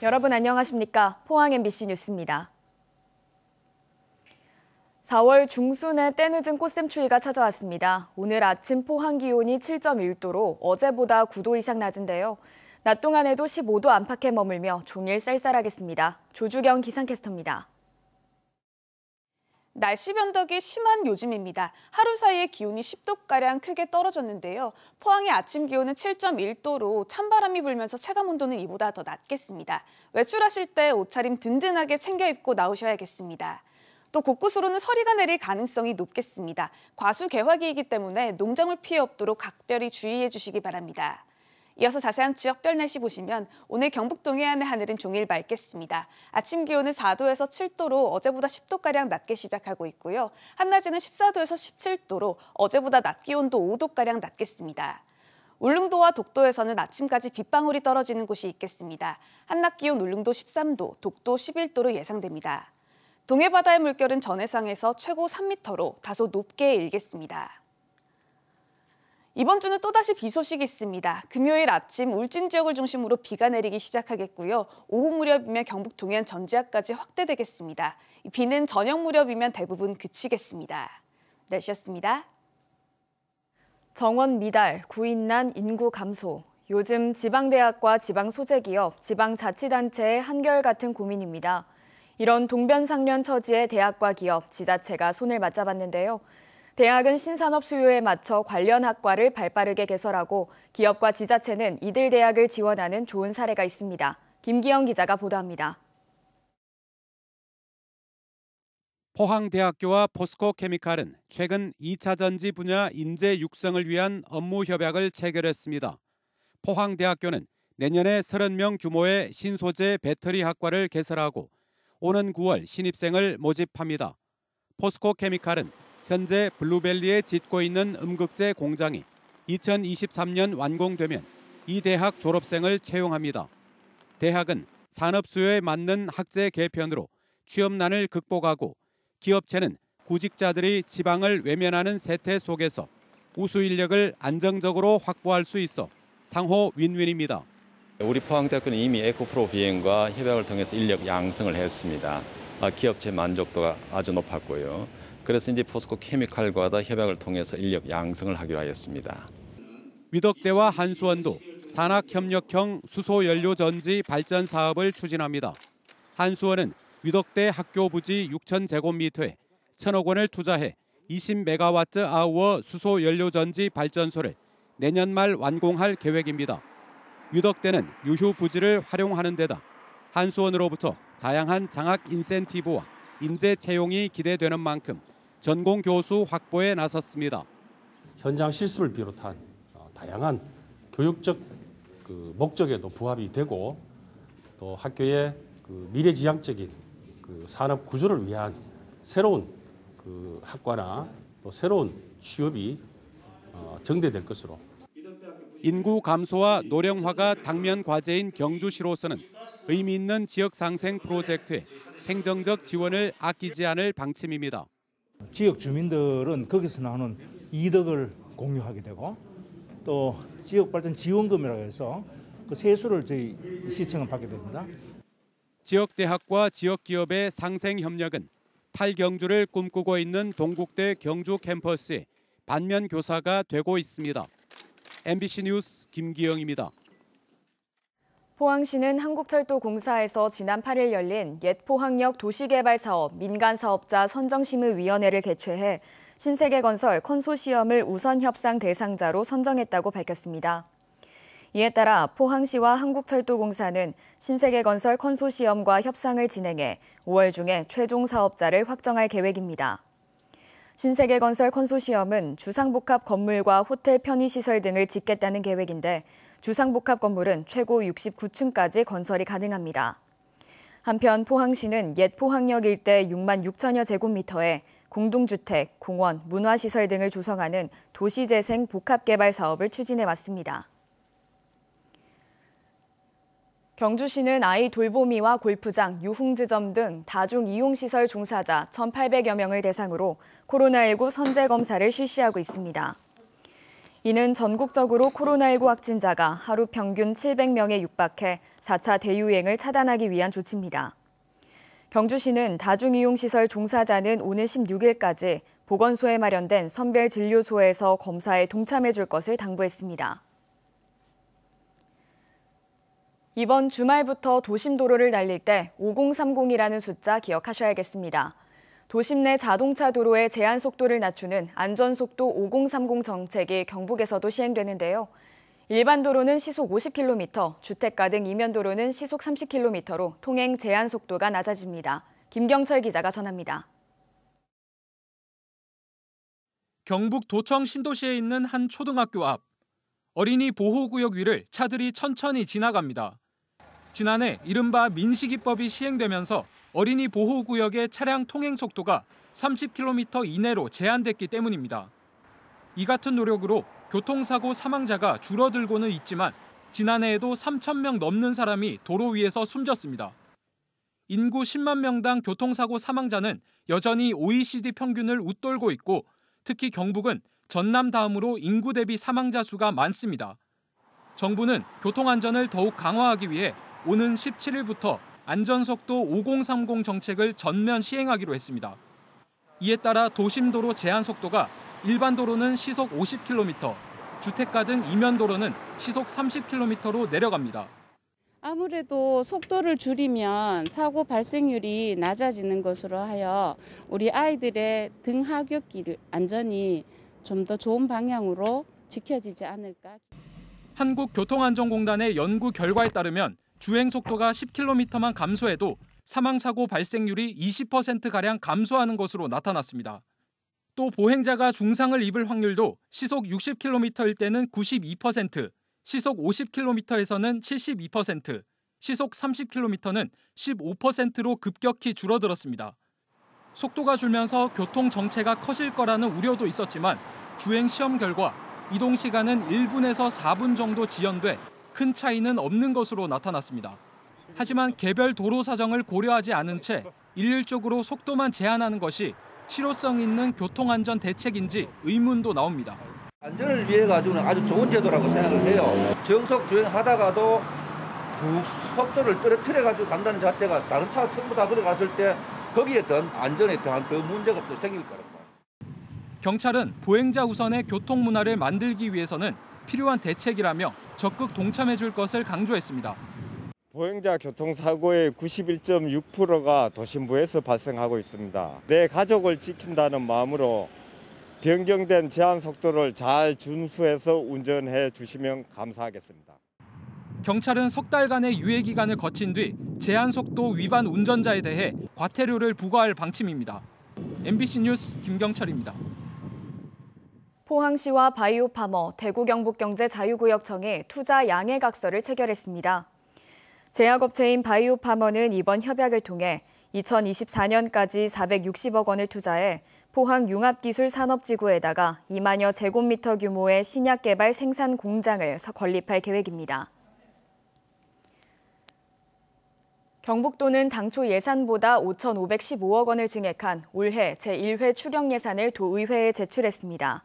여러분 안녕하십니까? 포항 MBC 뉴스입니다. 4월 중순에 때늦은 꽃샘추위가 찾아왔습니다. 오늘 아침 포항 기온이 7.1도로 어제보다 9도 이상 낮은데요. 낮 동안에도 15도 안팎에 머물며 종일 쌀쌀하겠습니다. 조주경 기상캐스터입니다. 날씨 변덕이 심한 요즘입니다. 하루 사이에 기온이 10도가량 크게 떨어졌는데요. 포항의 아침 기온은 7.1도로 찬바람이 불면서 체감온도는 이보다 더 낮겠습니다. 외출하실 때 옷차림 든든하게 챙겨 입고 나오셔야겠습니다. 또 곳곳으로는 서리가 내릴 가능성이 높겠습니다. 과수 개화기이기 때문에 농작물 피해 없도록 각별히 주의해 주시기 바랍니다. 이어서 자세한 지역별 날씨 보시면 오늘 경북 동해안의 하늘은 종일 맑겠습니다. 아침 기온은 4도에서 7도로 어제보다 10도가량 낮게 시작하고 있고요. 한낮에는 14도에서 17도로 어제보다 낮 기온도 5도가량 낮겠습니다. 울릉도와 독도에서는 아침까지 빗방울이 떨어지는 곳이 있겠습니다. 한낮 기온 울릉도 13도, 독도 11도로 예상됩니다. 동해바다의 물결은 전해상에서 최고 3m로 다소 높게 일겠습니다. 이번 주는 또다시 비 소식이 있습니다. 금요일 아침 울진 지역을 중심으로 비가 내리기 시작하겠고요. 오후 무렵이면 경북 동해안 전 지역까지 확대되겠습니다. 비는 저녁 무렵이면 대부분 그치겠습니다. 날씨였습니다. 정원 미달, 구인난, 인구 감소. 요즘 지방대학과 지방소재기업, 지방자치단체의 한결같은 고민입니다. 이런 동변상련 처지의 대학과 기업, 지자체가 손을 맞잡았는데요. 대학은 신산업 수요에 맞춰 관련 학과를 발빠르게 개설하고 기업과 지자체는 이들 대학을 지원하는 좋은 사례가 있습니다. 김기영 기자가 보도합니다. 포항대학교와 포스코케미칼은 최근 2차 전지 분야 인재 육성을 위한 업무 협약을 체결했습니다. 포항대학교는 내년에 30명 규모의 신소재 배터리 학과를 개설하고 오는 9월 신입생을 모집합니다. 포스코케미칼은 현재 블루밸리에 짓고 있는 음극재 공장이 2023년 완공되면 이 대학 졸업생을 채용합니다. 대학은 산업 수요에 맞는 학제 개편으로 취업난을 극복하고 기업체는 구직자들이 지방을 외면하는 세태 속에서 우수 인력을 안정적으로 확보할 수 있어 상호 윈윈입니다. 우리 포항대학교는 이미 에코프로 비행과 협약을 통해서 인력 양성을 했습니다. 기업체 만족도가 아주 높았고요. 그래서 이제 포스코케미칼과도 협약을 통해서 인력 양성을 하기로 하였습니다. 위덕대와 한수원도 산학협력형 수소연료전지 발전 사업을 추진합니다. 한수원은 위덕대 학교 부지 6,000제곱미터에 1,000억 원을 투자해 20메가와트/아워 수소연료전지 발전소를 내년 말 완공할 계획입니다. 위덕대는 유휴 부지를 활용하는 데다 한수원으로부터 다양한 장학 인센티브와 인재 채용이 기대되는 만큼 전공 교수 확보에 나섰습니다. 현장 실습을 비롯한 다양한 교육적 목적에도 부합이 되고 또 학교의 미래지향적인 산업 구조를 위한 새로운 학과나 또 새로운 취업이 정대될 것으로. 인구 감소와 노령화가 당면 과제인 경주시로서는 의미 있는 지역 상생 프로젝트에 행정적 지원을 아끼지 않을 방침입니다. 지역 주민들은 거기서 나오는 이득을 공유하게 되고 또 지역 발전 지원금이라고 해서 그 세수를 저희 시청은 받게 됩니다. 지역 대학과 지역 기업의 상생 협력은 탈경주를 꿈꾸고 있는 동국대 경주 캠퍼스의 반면 교사가 되고 있습니다. MBC 뉴스 김기영입니다. 포항시는 한국철도공사에서 지난 8일 열린 옛 포항역 도시개발사업 민간사업자 선정심의위원회를 개최해 신세계건설 컨소시엄을 우선 협상 대상자로 선정했다고 밝혔습니다. 이에 따라 포항시와 한국철도공사는 신세계건설 컨소시엄과 협상을 진행해 5월 중에 최종 사업자를 확정할 계획입니다. 신세계건설 컨소시엄은 주상복합 건물과 호텔 편의시설 등을 짓겠다는 계획인데 주상복합 건물은 최고 69층까지 건설이 가능합니다. 한편 포항시는 옛 포항역 일대 6만 6천여 제곱미터에 공동주택, 공원, 문화시설 등을 조성하는 도시재생 복합개발 사업을 추진해 왔습니다. 경주시는 아이 돌보미와 골프장, 유흥지점 등 다중이용시설 종사자 1,800여 명을 대상으로 코로나19 선제 검사를 실시하고 있습니다. 이는 전국적으로 코로나19 확진자가 하루 평균 700명에 육박해 4차 대유행을 차단하기 위한 조치입니다. 경주시는 다중이용시설 종사자는 오는 16일까지 보건소에 마련된 선별진료소에서 검사에 동참해 줄 것을 당부했습니다. 이번 주말부터 도심도로를 달릴 때 5030이라는 숫자 기억하셔야겠습니다. 도심 내 자동차 도로의 제한 속도를 낮추는 안전속도 5030 정책이 경북에서도 시행되는데요. 일반 도로는 시속 50km, 주택가 등 이면 도로는 시속 30km로 통행 제한 속도가 낮아집니다. 김경철 기자가 전합니다. 경북 도청 신도시에 있는 한 초등학교 앞. 어린이 보호구역 위를 차들이 천천히 지나갑니다. 지난해 이른바 민식이법이 시행되면서 어린이 보호구역의 차량 통행 속도가 30km 이내로 제한됐기 때문입니다. 이 같은 노력으로 교통사고 사망자가 줄어들고는 있지만 지난해에도 3,000명 넘는 사람이 도로 위에서 숨졌습니다. 인구 10만 명당 교통사고 사망자는 여전히 OECD 평균을 웃돌고 있고 특히 경북은 전남 다음으로 인구 대비 사망자 수가 많습니다. 정부는 교통안전을 더욱 강화하기 위해 오는 17일부터 안전속도 5030 정책을 전면 시행하기로 했습니다. 이에 따라 도심도로 제한 속도가 일반 도로는 시속 50km, 주택가 등 이면 도로는 시속 30km로 내려갑니다. 아무래도 속도를 줄이면 사고 발생률이 낮아지는 것으로 하여 우리 아이들의 등하굣길 안전이 좀 더 좋은 방향으로 지켜지지 않을까. 한국교통안전공단의 연구 결과에 따르면 주행 속도가 10km만 감소해도 사망사고 발생률이 20%가량 감소하는 것으로 나타났습니다. 또 보행자가 중상을 입을 확률도 시속 60km일 때는 92%, 시속 50km에서는 72%, 시속 30km는 15%로 급격히 줄어들었습니다. 속도가 줄면서 교통 정체가 커질 거라는 우려도 있었지만 주행 시험 결과 이동 시간은 1분에서 4분 정도 지연돼 큰 차이는 없는 것으로 나타났습니다. 하지만 개별 도로 사정을 고려하지 않은 채 일률적으로 속도만 제한하는 것이 실효성 있는 교통안전 대책인지 의문도 나옵니다. 안전을 위해 가지고는 아주 좋은 제도라고 생각을 해요. 정속 주행하다가도 속도를 떨어뜨려 가지고 간다는 자체가 다른 차 전부 다 들어갔을 때 거기에 더 안전에 대한 더 문제가 또 생길 거라고. 경찰은 보행자 우선의 교통 문화를 만들기 위해서는 필요한 대책이라며 적극 동참해 줄 것을 강조했습니다. 보행자 교통사고의 91.6%가 도심부에서 발생하고 있습니다. 내 가족을 지킨다는 마음으로 변경된 제한 속도를 잘 준수해서 운전해 주시면 감사하겠습니다. 경찰은 석 달간의 유예 기간을 거친 뒤 제한 속도 위반 운전자에 대해 과태료를 부과할 방침입니다. MBC 뉴스 김경철입니다. 포항시와 바이오파머, 대구경북경제자유구역청이 투자 양해각서를 체결했습니다. 제약업체인 바이오파머는 이번 협약을 통해 2024년까지 460억 원을 투자해 포항 융합기술산업지구에다가 2만여 제곱미터 규모의 신약개발 생산 공장을 건립할 계획입니다. 경북도는 당초 예산보다 5,515억 원을 증액한 올해 제1회 추경 예산을 도의회에 제출했습니다.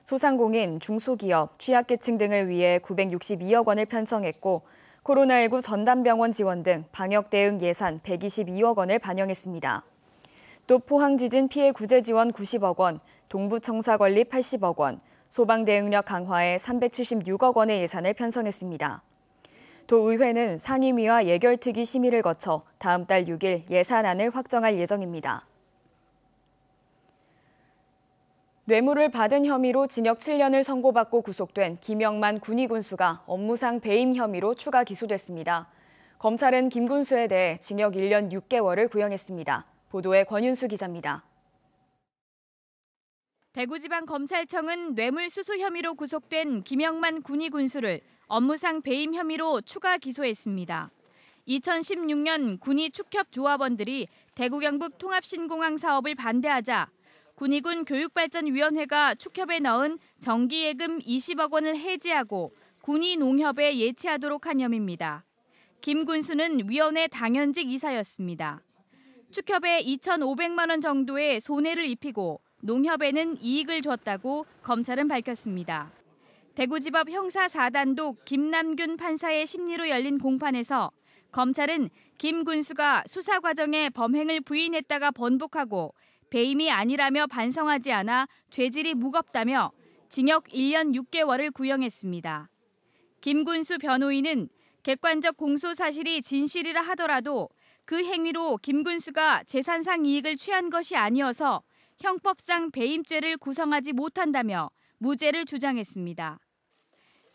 소상공인, 중소기업, 취약계층 등을 위해 962억 원을 편성했고 코로나19 전담병원 지원 등 방역 대응 예산 122억 원을 반영했습니다. 또 포항지진 피해 구제 지원 90억 원, 동부청사 건립 80억 원, 소방 대응력 강화에 376억 원의 예산을 편성했습니다. 도의회는 상임위와 예결특위 심의를 거쳐 다음 달 6일 예산안을 확정할 예정입니다. 뇌물을 받은 혐의로 징역 7년을 선고받고 구속된 김영만 군위 군수가 업무상 배임 혐의로 추가 기소됐습니다. 검찰은 김 군수에 대해 징역 1년 6개월을 구형했습니다. 보도에 권윤수 기자입니다. 대구지방검찰청은 뇌물수수 혐의로 구속된 김영만 군위 군수를 업무상 배임 혐의로 추가 기소했습니다. 2016년 군위 축협 조합원들이 대구 경북 통합신공항 사업을 반대하자 군위군 교육발전위원회가 축협에 넣은 정기예금 20억 원을 해지하고 군위 농협에 예치하도록 한 혐의입니다. 김 군수는 위원회 당연직 이사였습니다. 축협에 2,500만 원 정도의 손해를 입히고 농협에는 이익을 줬다고 검찰은 밝혔습니다. 대구지법 형사 4단독 김남균 판사의 심리로 열린 공판에서 검찰은 김 군수가 수사 과정에 범행을 부인했다가 번복하고 배임이 아니라며 반성하지 않아 죄질이 무겁다며 징역 1년 6개월을 구형했습니다. 김 군수 변호인은 객관적 공소 사실이 진실이라 하더라도 그 행위로 김 군수가 재산상 이익을 취한 것이 아니어서 형법상 배임죄를 구성하지 못한다며 무죄를 주장했습니다.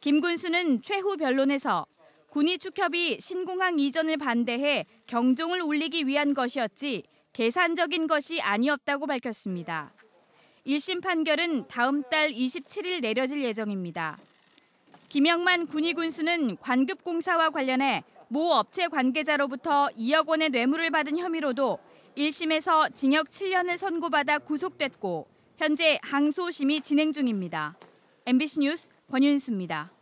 김 군수는 최후 변론에서 군이 축협이 신공항 이전을 반대해 경종을 울리기 위한 것이었지 계산적인 것이 아니었다고 밝혔습니다. 1심 판결은 다음 달 27일 내려질 예정입니다. 김영만 군이 군수는 관급공사와 관련해 모 업체 관계자로부터 2억 원의 뇌물을 받은 혐의로도 1심에서 징역 7년을 선고받아 구속됐고 현재 항소심이 진행 중입니다. MBC 뉴스 권윤수입니다.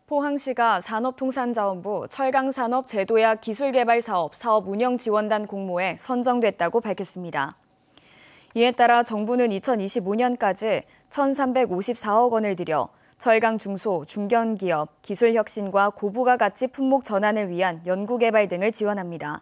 포항시가 산업통상자원부 철강산업 제도약 기술개발사업 사업 운영지원단 공모에 선정됐다고 밝혔습니다. 이에 따라 정부는 2025년까지 1,354억 원을 들여 철강 중소, 중견기업, 기술혁신과 고부가 가치 품목 전환을 위한 연구개발 등을 지원합니다.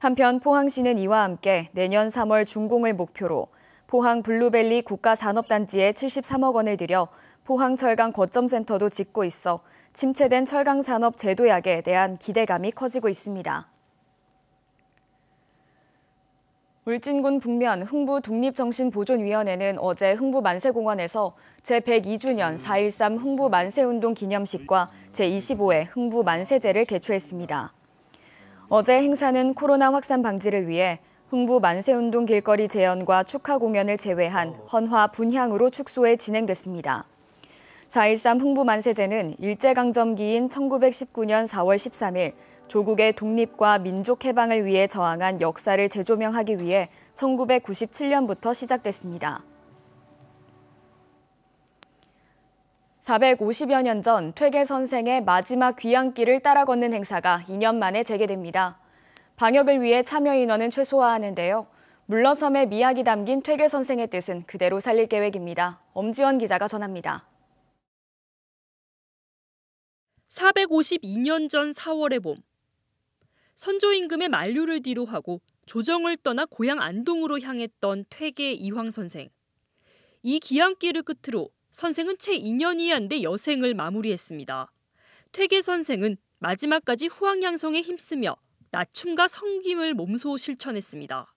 한편 포항시는 이와 함께 내년 3월 준공을 목표로 포항 블루벨리 국가산업단지에 73억 원을 들여 포항철강 거점센터도 짓고 있어 침체된 철강산업 제도약에 대한 기대감이 커지고 있습니다. 울진군 북면 흥부 독립정신보존위원회는 어제 흥부 만세공원에서 제102주년 4.13 흥부 만세운동 기념식과 제25회 흥부 만세제를 개최했습니다. 어제 행사는 코로나 확산 방지를 위해 흥부 만세운동 길거리 재연과 축하 공연을 제외한 헌화 분향으로 축소해 진행됐습니다. 4.13 흥부 만세제는 일제강점기인 1919년 4월 13일 조국의 독립과 민족 해방을 위해 저항한 역사를 재조명하기 위해 1997년부터 시작됐습니다. 450여 년 전 퇴계 선생의 마지막 귀향길을 따라 걷는 행사가 2년 만에 재개됩니다. 방역을 위해 참여 인원은 최소화하는데요. 물러섬의 미학이 담긴 퇴계 선생의 뜻은 그대로 살릴 계획입니다. 엄지원 기자가 전합니다. 452년 전 4월의 봄. 선조 임금의 만류를 뒤로하고 조정을 떠나 고향 안동으로 향했던 퇴계 이황 선생. 이 귀향길을 끝으로 선생은 채 2년이 안 돼 여생을 마무리했습니다. 퇴계 선생은 마지막까지 후황양성에 힘쓰며 낮춤과 성김을 몸소 실천했습니다.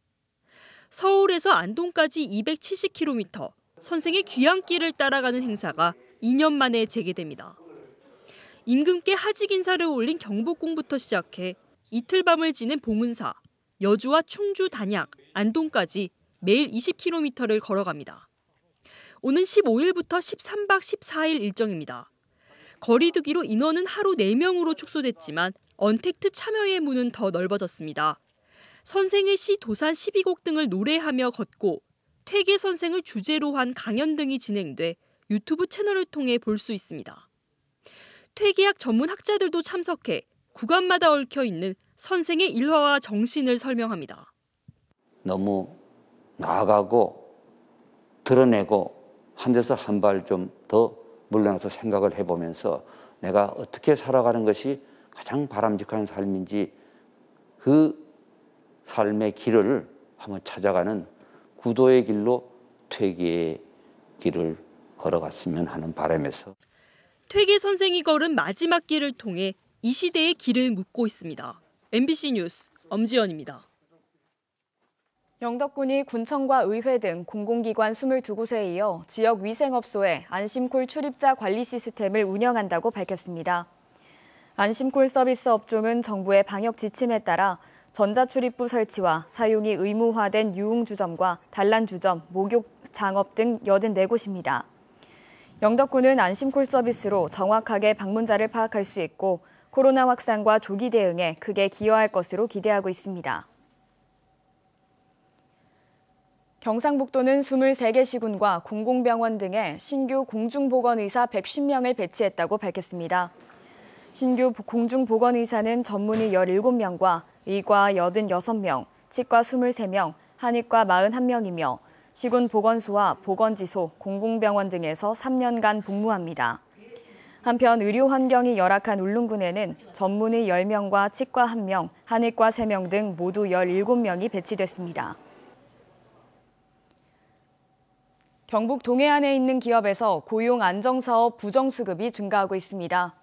서울에서 안동까지 270km, 선생의 귀향길을 따라가는 행사가 2년 만에 재개됩니다. 임금께 하직 인사를 올린 경복궁부터 시작해 이틀 밤을 지낸 봉은사, 여주와 충주, 단양, 안동까지 매일 20km를 걸어갑니다. 오는 15일부터 13박 14일 일정입니다. 거리두기로 인원은 하루 4명으로 축소됐지만 언택트 참여의 문은 더 넓어졌습니다. 선생의 시, 도산 12곡 등을 노래하며 걷고 퇴계 선생을 주제로 한 강연 등이 진행돼 유튜브 채널을 통해 볼 수 있습니다. 퇴계학 전문 학자들도 참석해 구간마다 얽혀있는 선생의 일화와 정신을 설명합니다. 너무 나아가고 드러내고 한 데서 한 발 좀 더 물러나서 생각을 해보면서 내가 어떻게 살아가는 것이 가장 바람직한 삶인지 그 삶의 길을 한번 찾아가는 구도의 길로 퇴계의 길을 걸어갔으면 하는 바람에서 퇴계 선생이 걸은 마지막 길을 통해 이 시대의 길을 묻고 있습니다. MBC 뉴스 엄지연입니다. 영덕군이 군청과 의회 등 공공기관 22곳에 이어 지역 위생업소에 안심콜 출입자 관리 시스템을 운영한다고 밝혔습니다. 안심콜 서비스 업종은 정부의 방역 지침에 따라 전자출입부 설치와 사용이 의무화된 유흥주점과 단란주점, 목욕장업 등 84곳입니다. 영덕군은 안심콜 서비스로 정확하게 방문자를 파악할 수 있고 코로나 확산과 조기 대응에 크게 기여할 것으로 기대하고 있습니다. 경상북도는 23개 시군과 공공병원 등에 신규 공중보건의사 150명을 배치했다고 밝혔습니다. 신규 공중보건의사는 전문의 17명과 의과 86명, 치과 23명, 한의과 41명이며 시군보건소와 보건지소, 공공병원 등에서 3년간 복무합니다. 한편 의료 환경이 열악한 울릉군에는 전문의 10명과 치과 1명, 한의과 3명 등 모두 17명이 배치됐습니다. 경북 동해안에 있는 기업에서 고용안정사업 부정수급이 증가하고 있습니다.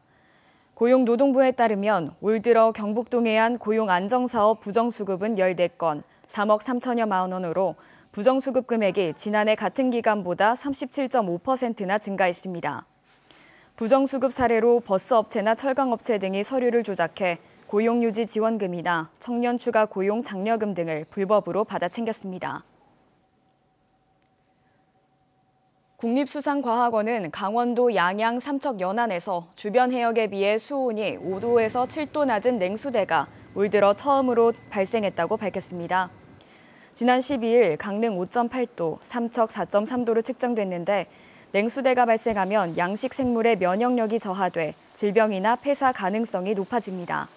고용노동부에 따르면 올 들어 경북 동해안 고용안정사업 부정수급은 14건, 3억 3천여만 원으로 부정수급 금액이 지난해 같은 기간보다 37.5%나 증가했습니다. 부정수급 사례로 버스업체나 철강업체 등이 서류를 조작해 고용유지 지원금이나 청년 추가 고용 장려금 등을 불법으로 받아 챙겼습니다. 국립수산과학원은 강원도 양양 삼척 연안에서 주변 해역에 비해 수온이 5도에서 7도 낮은 냉수대가 올 들어 처음으로 발생했다고 밝혔습니다. 지난 12일 강릉 5.8도, 삼척 4.3도로 측정됐는데 냉수대가 발생하면 양식 생물의 면역력이 저하돼 질병이나 폐사 가능성이 높아집니다.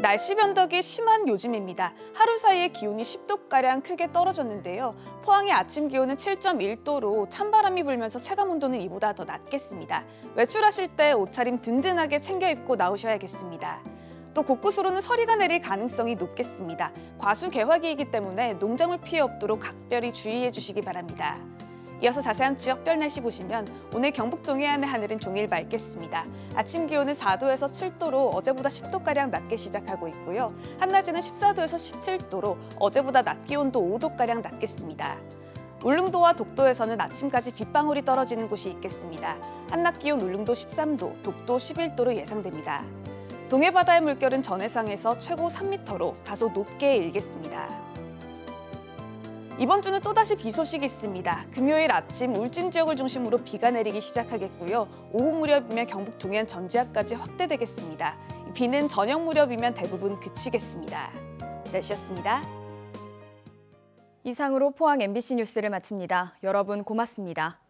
날씨 변덕이 심한 요즘입니다. 하루 사이에 기온이 10도가량 크게 떨어졌는데요. 포항의 아침 기온은 7.1도로 찬바람이 불면서 체감온도는 이보다 더 낮겠습니다. 외출하실 때 옷차림 든든하게 챙겨 입고 나오셔야겠습니다. 또 곳곳으로는 서리가 내릴 가능성이 높겠습니다. 과수 개화기이기 때문에 농작물 피해 없도록 각별히 주의해 주시기 바랍니다. 이어서 자세한 지역별 날씨 보시면 오늘 경북 동해안의 하늘은 종일 맑겠습니다. 아침 기온은 4도에서 7도로 어제보다 10도가량 낮게 시작하고 있고요. 한낮에는 14도에서 17도로 어제보다 낮 기온도 5도가량 낮겠습니다. 울릉도와 독도에서는 아침까지 빗방울이 떨어지는 곳이 있겠습니다. 한낮 기온 울릉도 13도, 독도 11도로 예상됩니다. 동해 바다의 물결은 전해상에서 최고 3m로 다소 높게 일겠습니다. 이번 주는 또다시 비 소식이 있습니다. 금요일 아침 울진 지역을 중심으로 비가 내리기 시작하겠고요. 오후 무렵이면 경북 동해안 전지하까지 확대되겠습니다. 비는 저녁 무렵이면 대부분 그치겠습니다. 날씨였습니다. 이상으로 포항 MBC 뉴스를 마칩니다. 여러분 고맙습니다.